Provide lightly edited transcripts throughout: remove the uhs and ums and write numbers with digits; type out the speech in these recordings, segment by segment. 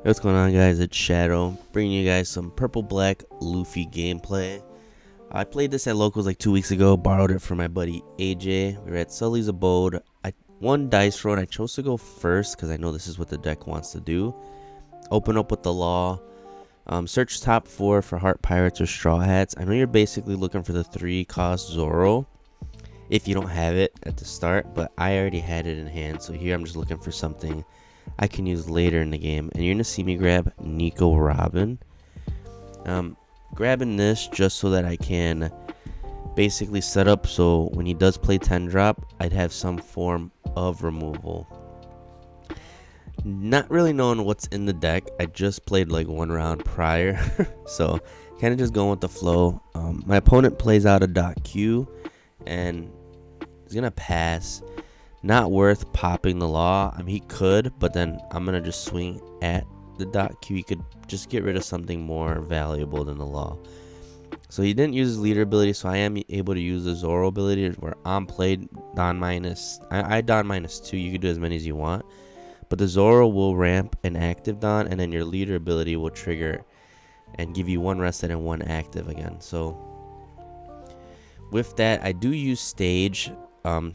What's going on, guys? It's Shadow, bringing you guys some purple black Luffy gameplay. I played this at locals like 2 weeks ago, borrowed it from my buddy AJ. We were at Sully's abode. I won dice roll and I chose to go first because I know this is what the deck wants to do. Open up with the law. Search top 4 for heart pirates or straw hats. I know you're basically looking for the 3 cost Zoro if you don't have it at the start, but I already had it in hand, so here I'm just looking for something I can use later in the game. And you're gonna see me grab Nico Robin. Grabbing this just so that I can basically set up so when he does play 10 drop, I'd have some form of removal. Not really knowing what's in the deck. I just played like one round prior, so kind of just going with the flow. My opponent plays out a dot Q and he's gonna pass. Not worth popping the law. I mean, he could, but then I'm gonna just swing at the dot Q. He could just get rid of something more valuable than the law. So he didn't use his leader ability, so I am able to use the Zoro ability where I'm played Don minus. I Don -2. You can do as many as you want, but the Zoro will ramp an active Don, and then your leader ability will trigger and give you 1 rested and 1 active again. So with that, I do use stage.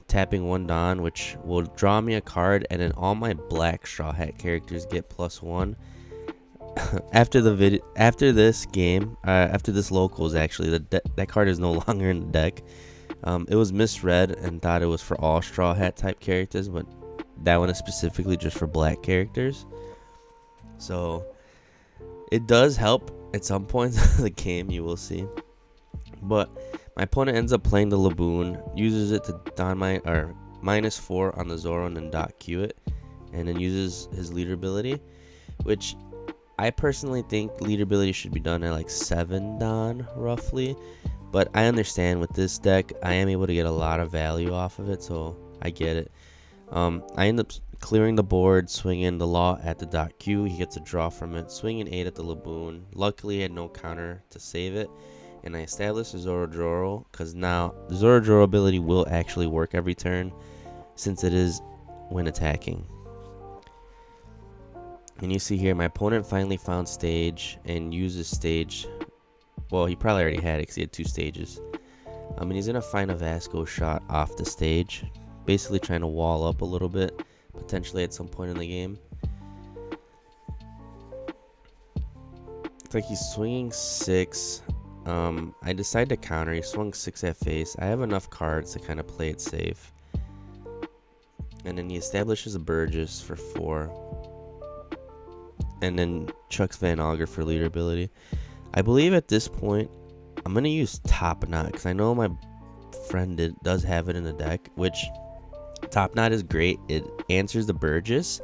Tapping 1 Don, which will draw me a card, and then all my black straw hat characters get +1. After this game, after this locals, actually, that card is no longer in the deck. It was misread and thought it was for all straw hat type characters, but that one is specifically just for black characters. So it does help at some points of the game, you will see. But my opponent ends up playing the Laboon, uses it to Don -4 on the Zoro and then dot Q it, and then uses his leader ability, which I personally think leader ability should be done at like 7 Don roughly, but I understand with this deck I am able to get a lot of value off of it, so I get it. I end up clearing the board, swinging the law at the dot Q. He gets a draw from it, swinging 8 at the Laboon. Luckily, I had no counter to save it. And I established the Zoro Joro because now the Zoro Joro ability will actually work every turn since it is when attacking. And you see here my opponent finally found stage and uses stage. Well, he probably already had it because he had 2 stages. And he's going to find a Vasco shot off the stage, basically trying to wall up a little bit, potentially at some point in the game. It's like he's swinging 6. I decide to counter. He swung 6 at face. I have enough cards to kind of play it safe. And then he establishes a Burgess for 4. And then chucks Van Auger for leader ability. I believe at this point, I'm going to use Top Knot because I know my friend does have it in the deck, which Top Knot is great. It answers the Burgess,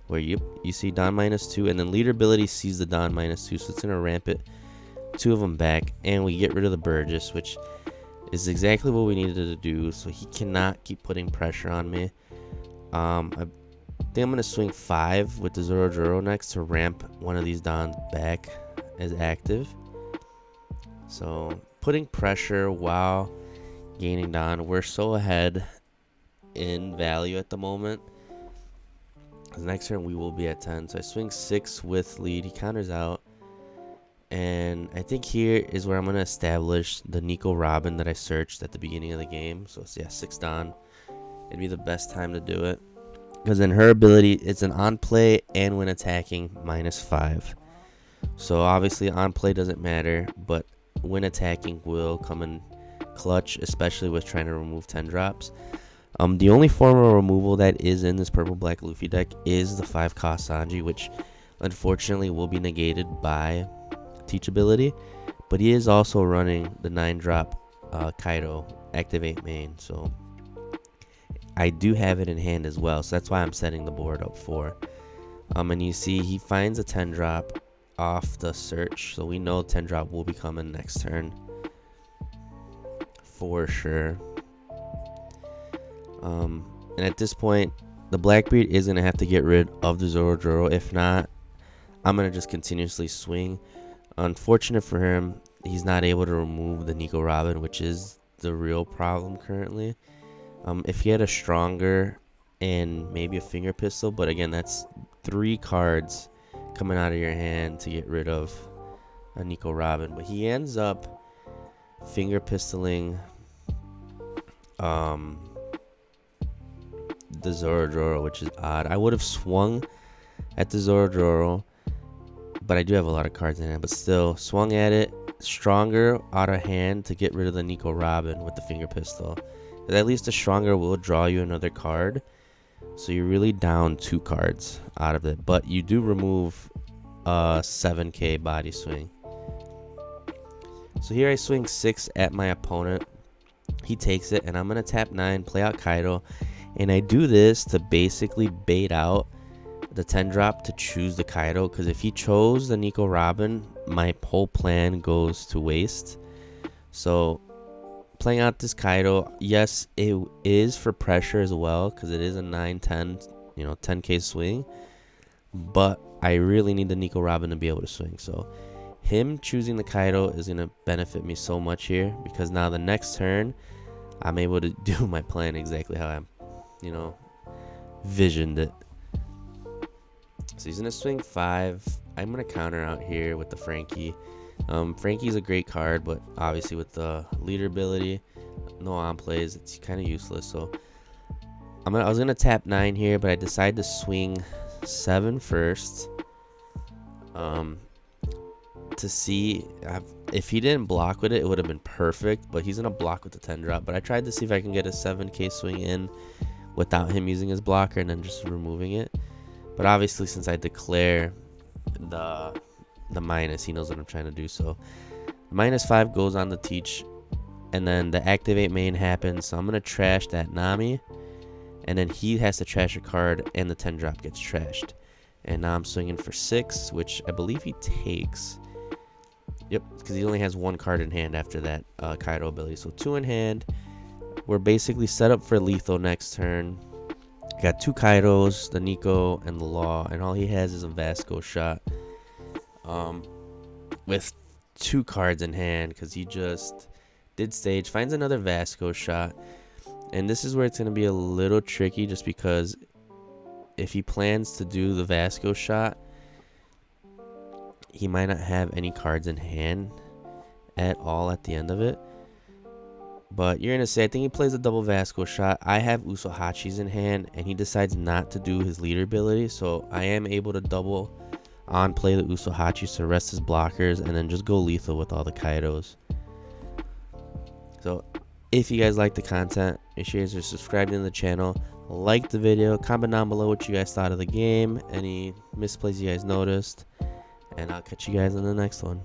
where you see Don -2, and then leader ability sees the Don -2, so it's going to ramp it 2 of them back, and we get rid of the Burgess, which is exactly what we needed to do, so he cannot keep putting pressure on me. I think I'm going to swing 5 with the Zoro Joro next to ramp one of these Dons back as active. So putting pressure while gaining Don. We're so ahead in value at the moment. The next turn we will be at 10, so I swing 6 with lead. He counters out. And I think here is where I'm going to establish the Nico Robin that I searched at the beginning of the game. So yeah, 6 Don. It'd be the best time to do it. Because in her ability, it's an on play and when attacking -5. So obviously on play doesn't matter, but when attacking will come in clutch, especially with trying to remove 10 drops. The only form of removal that is in this purple black Luffy deck is the 5 cost Sanji, which unfortunately will be negated by teachability, but he is also running the 9 drop Kaido activate main, so I do have it in hand as well, so that's why I'm setting the board up for. And you see he finds a 10 drop off the search, so we know 10 drop will be coming next turn for sure. And at this point the Blackbeard is going to have to get rid of the Zoro Joro. If not, I'm going to just continuously swing. Unfortunate for him, he's not able to remove the Nico Robin, which is the real problem currently. If he had a stronger and maybe a finger pistol, but again, that's 3 cards coming out of your hand to get rid of a Nico Robin. But he ends up finger pistoling the Zorodoro, which is odd. I would have swung at the Zorodoro, but I do have a lot of cards in hand. But still, swung at it, stronger out of hand to get rid of the Nico Robin with the finger pistol. At least the stronger will draw you another card, so you're really down 2 cards out of it. But you do remove a 7k body swing. So here I swing 6 at my opponent. He takes it, and I'm gonna tap 9, play out Kaido, and I do this to basically bait out the 10 drop to choose the Kaido, because if he chose the Nico Robin, my whole plan goes to waste. So playing out this Kaido, yes, it is for pressure as well, because it is a 9-10, 10k swing, but I really need the Nico Robin to be able to swing. So him choosing the Kaido is going to benefit me so much here, because now the next turn I'm able to do my plan exactly how I'm visioned it. So he's going to swing 5. I'm going to counter out here with the Frankie. Frankie's a great card, but obviously with the leader ability, no on plays, it's kind of useless. So I was going to tap 9 here, but I decided to swing 7 first. To see if he didn't block with it, it would have been perfect, but he's gonna block with the 10 drop. But I tried to see if I can get a 7k swing in without him using his blocker and then just removing it. But obviously, since I declare the minus, he knows what I'm trying to do. So -5 goes on the teach, and then the activate main happens. So I'm gonna trash that Nami, and then he has to trash a card, and the 10 drop gets trashed. And now I'm swinging for 6, which I believe he takes. Yep, because he only has 1 card in hand after that Kaido ability. So 2 in hand. We're basically set up for lethal next turn. Got 2 Kaidos, the Nico and the Law, and all he has is a Vasco shot. With 2 cards in hand, because he just did stage, finds another Vasco shot. And this is where it's going to be a little tricky, just because if he plans to do the Vasco shot, he might not have any cards in hand at all at the end of it. But you're going to say, I think he plays a double Vasco shot. I have Usohachi's in hand, and he decides not to do his leader ability. So I am able to double on play the Usohachi to rest his blockers and then just go lethal with all the Kaidos. So if you guys like the content, make sure you guys are subscribed to the channel. Like the video, comment down below what you guys thought of the game, any misplays you guys noticed, and I'll catch you guys in the next one.